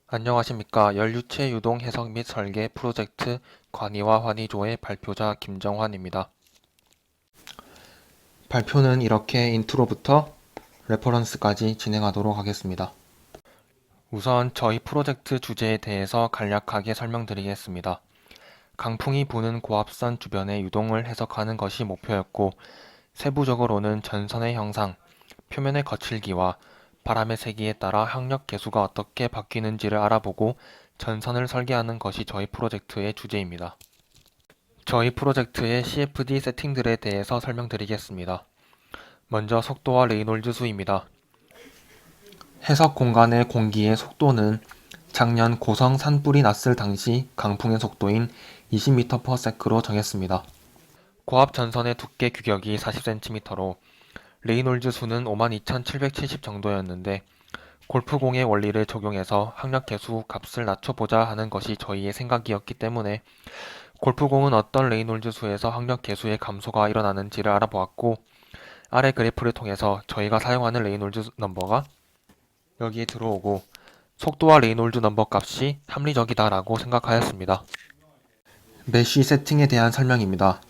안녕하십니까. 연료체 유동 해석 및 설계 프로젝트 관이와 환희조의 발표자 김정환입니다. 발표는 이렇게 인트로부터 레퍼런스까지 진행하도록 하겠습니다. 우선 저희 프로젝트 주제에 대해서 간략하게 설명드리겠습니다. 강풍이 부는 고압선 주변의 유동을 해석하는 것이 목표였고, 세부적으로는 전선의 형상, 표면의 거칠기와 바람의 세기에 따라 항력 계수가 어떻게 바뀌는지를 알아보고 전선을 설계하는 것이 저희 프로젝트의 주제입니다. 저희 프로젝트의 CFD 세팅들에 대해서 설명드리겠습니다. 먼저 속도와 레이놀즈 수입니다. 해석 공간의 공기의 속도는 작년 고성 산불이 났을 당시 강풍의 속도인 20m/s로 정했습니다. 고압 전선의 두께 규격이 40cm로 레이놀즈 수는 52,770 정도였는데 골프공의 원리를 적용해서 항력 계수 값을 낮춰보자 하는 것이 저희의 생각이었기 때문에 골프공은 어떤 레이놀즈 수에서 항력 계수의 감소가 일어나는지를 알아보았고, 아래 그래프를 통해서 저희가 사용하는 레이놀즈 넘버가 여기에 들어오고 속도와 레이놀즈 넘버 값이 합리적이다라고 생각하였습니다. 메쉬 세팅에 대한 설명입니다.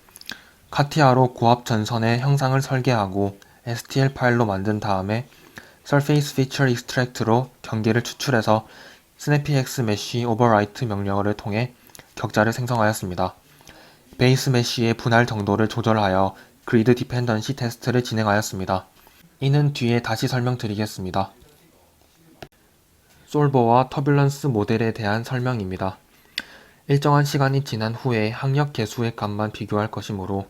카티아로 고압 전선의 형상을 설계하고 STL 파일로 만든 다음에 Surface Feature Extract로 경계를 추출해서 SnappyX Mesh Overwrite 명령어를 통해 격자를 생성하였습니다. 베이스 메쉬의 분할 정도를 조절하여 그리드 디펜던시 테스트를 진행하였습니다. 이는 뒤에 다시 설명드리겠습니다. 솔버와 터뷸런스 모델에 대한 설명입니다. 일정한 시간이 지난 후에 항력 계수의 값만 비교할 것이므로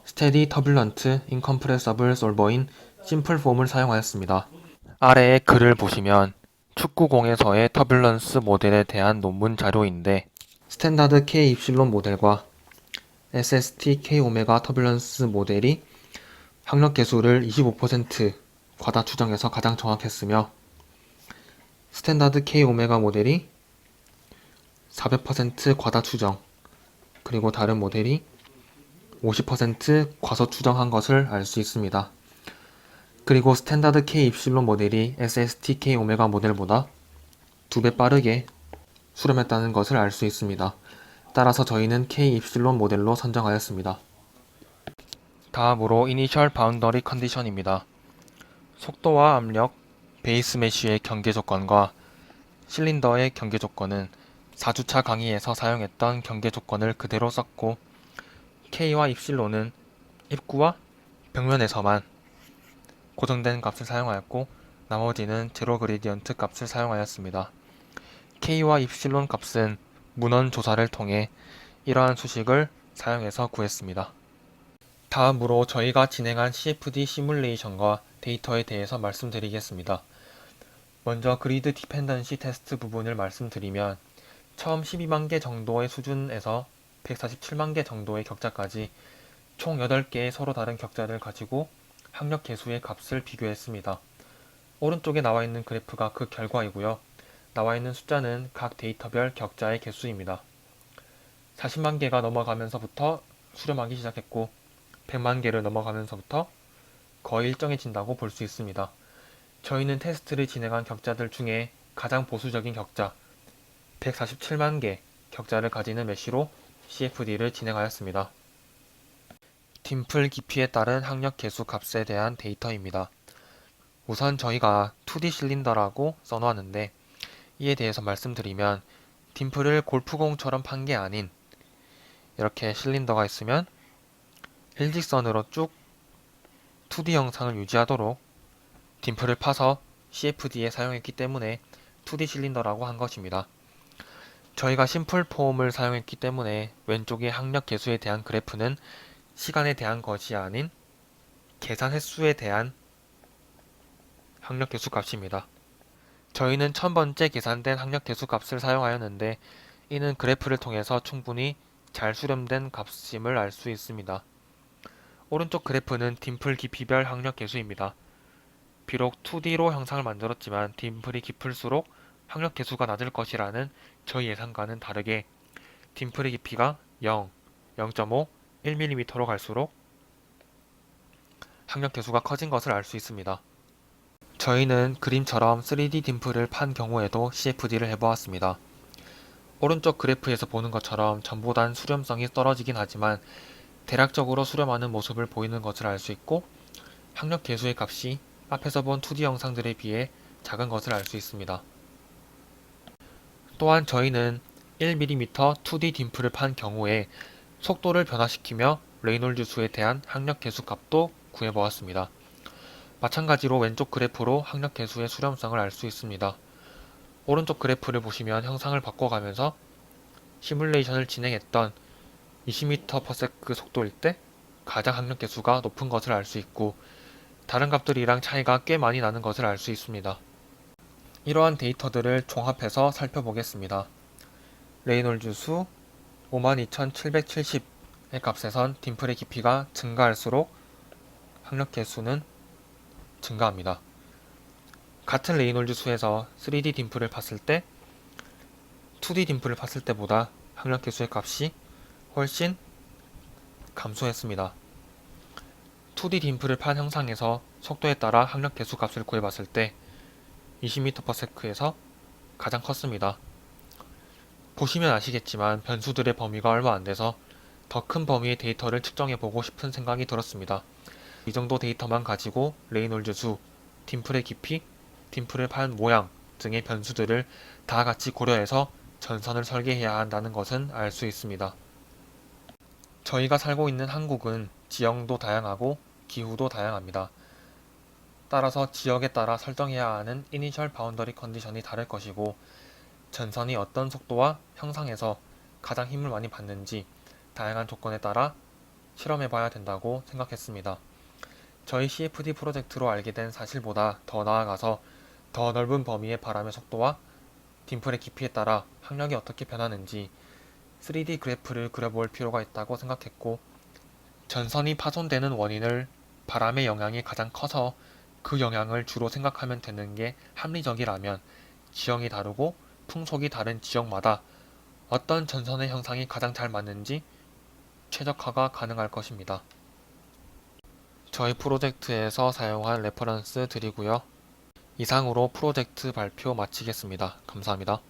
스테디 터뷸런트 인컴프레서블 솔버인 심플 폼을 사용하였습니다. 아래의 글을 보시면 축구공에서의 터뷸런스 모델에 대한 논문 자료인데, 스탠다드 K 입실론 모델과 SST K 오메가 터뷸런스 모델이 항력 계수를 25% 과다 추정해서 가장 정확했으며, 스탠다드 K 오메가 모델이 400% 과다 추정, 그리고 다른 모델이 50% 과소 추정한 것을 알 수 있습니다. 그리고 스탠다드 K 입실론 모델이 SST K 오메가 모델보다 2배 빠르게 수렴했다는 것을 알 수 있습니다. 따라서 저희는 K 입실론 모델로 선정하였습니다. 다음으로 이니셜 바운더리 컨디션입니다. 속도와 압력, 베이스 메쉬의 경계 조건과 실린더의 경계 조건은 4주차 강의에서 사용했던 경계 조건을 그대로 썼고, K와 입실론은 입구와 벽면에서만 고정된 값을 사용하였고, 나머지는 제로 그레디언트 값을 사용하였습니다. K와 입실론 값은 문헌 조사를 통해 이러한 수식을 사용해서 구했습니다. 다음으로 저희가 진행한 CFD 시뮬레이션과 데이터에 대해서 말씀드리겠습니다. 먼저 그리드 디펜던시 테스트 부분을 말씀드리면, 처음 12만 개 정도의 수준에서 147만 개 정도의 격자까지 총 8개의 서로 다른 격자를 가지고 항력 계수의 값을 비교했습니다. 오른쪽에 나와 있는 그래프가 그 결과이고요. 나와 있는 숫자는 각 데이터별 격자의 개수입니다. 40만 개가 넘어가면서부터 수렴하기 시작했고, 100만 개를 넘어가면서부터 거의 일정해진다고 볼 수 있습니다. 저희는 테스트를 진행한 격자들 중에 가장 보수적인 격자, 147만 개 격자를 가지는 메쉬로 CFD를 진행하였습니다. 딤플 깊이에 따른 항력 계수 값에 대한 데이터입니다. 우선 저희가 2D 실린더라고 써놓았는데, 이에 대해서 말씀드리면, 딤플을 골프공처럼 판 게 아닌 이렇게 실린더가 있으면 일직선으로 쭉 2D 형상을 유지하도록 딤플을 파서 CFD에 사용했기 때문에 2D 실린더라고 한 것입니다. 저희가 심플 폼을 사용했기 때문에 왼쪽의 항력 계수에 대한 그래프는 시간에 대한 것이 아닌 계산 횟수에 대한 항력 계수 값입니다. 저희는 1000번째 계산된 항력 계수 값을 사용하였는데, 이는 그래프를 통해서 충분히 잘 수렴된 값임을 알 수 있습니다. 오른쪽 그래프는 딤플 깊이별 항력 계수입니다. 비록 2D로 형상을 만들었지만 딤플이 깊을수록 항력 계수가 낮을 것이라는 저희 예상과는 다르게 딤플의 깊이가 0, 0.5, 1mm로 갈수록 항력 계수가 커진 것을 알 수 있습니다. 저희는 그림처럼 3D 딤플을 판 경우에도 CFD를 해보았습니다. 오른쪽 그래프에서 보는 것처럼 전보단 수렴성이 떨어지긴 하지만 대략적으로 수렴하는 모습을 보이는 것을 알 수 있고 학력 계수의 값이 앞에서 본 2D 영상들에 비해 작은 것을 알 수 있습니다. 또한 저희는 1mm 2D 딤플을 판 경우에 속도를 변화시키며 레이놀즈 수에 대한 학력 계수 값도 구해보았습니다. 마찬가지로 왼쪽 그래프로 학력 계수의 수렴성을 알 수 있습니다. 오른쪽 그래프를 보시면 형상을 바꿔가면서 시뮬레이션을 진행했던 20m/s 속도일 때 가장 학력 계수가 높은 것을 알 수 있고 다른 값들이랑 차이가 꽤 많이 나는 것을 알 수 있습니다. 이러한 데이터들을 종합해서 살펴보겠습니다. 레이놀즈 수 52,770의 값에선 딤플의 깊이가 증가할수록 학력 계수는 증가합니다. 같은 레이놀즈 수에서 3D 딤플을 봤을 때 2D 딤플을 봤을 때보다 학력 계수의 값이 훨씬 감소했습니다. 2D 딤플을 판 형상에서 속도에 따라 학력 계수 값을 구해봤을 때 20m/s에서 가장 컸습니다. 보시면 아시겠지만 변수들의 범위가 얼마 안 돼서 더 큰 범위의 데이터를 측정해보고 싶은 생각이 들었습니다. 이 정도 데이터만 가지고 레이놀즈 수, 딤플의 깊이, 딤플을 판 모양 등의 변수들을 다 같이 고려해서 전선을 설계해야 한다는 것은 알 수 있습니다. 저희가 살고 있는 한국은 지형도 다양하고 기후도 다양합니다. 따라서 지역에 따라 설정해야 하는 이니셜 바운더리 컨디션이 다를 것이고 전선이 어떤 속도와 형상에서 가장 힘을 많이 받는지 다양한 조건에 따라 실험해봐야 된다고 생각했습니다. 저희 CFD 프로젝트로 알게 된 사실보다 더 나아가서 더 넓은 범위의 바람의 속도와 딤플의 깊이에 따라 학력이 어떻게 변하는지 3D 그래프를 그려볼 필요가 있다고 생각했고 전선이 파손되는 원인을 바람의 영향이 가장 커서 그 영향을 주로 생각하면 되는 게 합리적이라면 지형이 다르고 풍속이 다른 지역마다 어떤 전선의 형상이 가장 잘 맞는지 최적화가 가능할 것입니다. 저희 프로젝트에서 사용한 레퍼런스 드리고요. 이상으로 프로젝트 발표 마치겠습니다. 감사합니다.